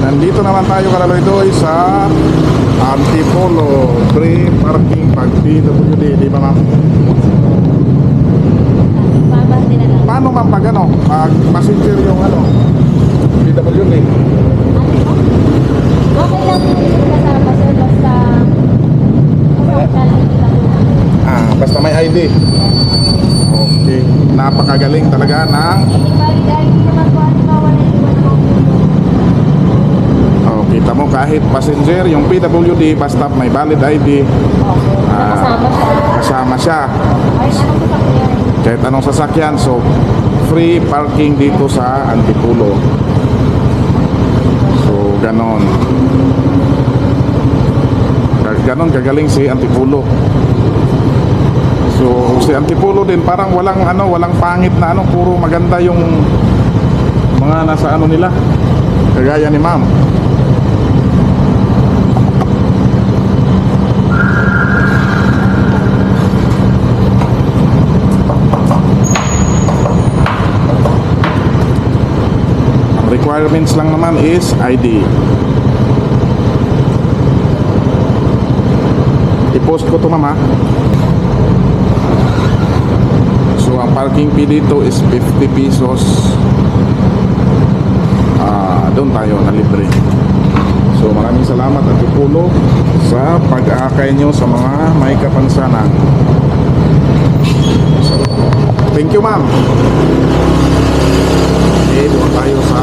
Nandito naman tayo Karaloydoy sa Antipolo free parking pag PWD, di ba ma'am? Babante na lang. Paano ma'am pag ano? Pag passenger yung ano? PWD? Okay lang po yung kasama sir, basta lang kita po. Basta may ID. Okay. Napakagaling talaga ng Valid ID naman po, halimbawa na iwan mo. kita mo kahit passenger, yung PWD basta may valid ID, Kasama siya. kasama siya. Ay, anong sasakyan? Kahit anong sasakyan, so free parking dito sa Antipolo. So ganon. Ganon kagaling si Antipolo. So si Antipolo din parang walang pangit na ano, puro maganda yung mga nasa ano nila. Kagaya ni ma'am. Requirements lang naman is ID. I-post ko to mama. So ang parking fee dito is 50 pesos. Doon tayo na libre. So maraming salamat at Antipolo sa pag-aakay nyo sa mga may kapansanan. So, thank you ma'am. Okay, doon tayo sa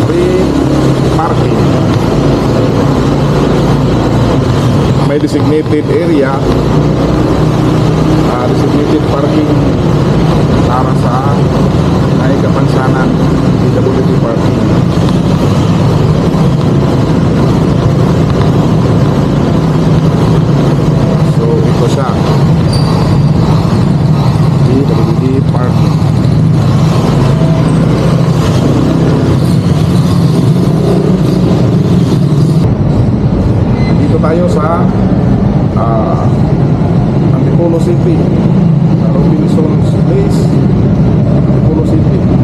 free parking. May designated area, designated parking para sa may kapansanan, PWD parking. So ito siya, PWD parking. Tayo sa Antipolo City, sa Robinson's Place, Antipolo City.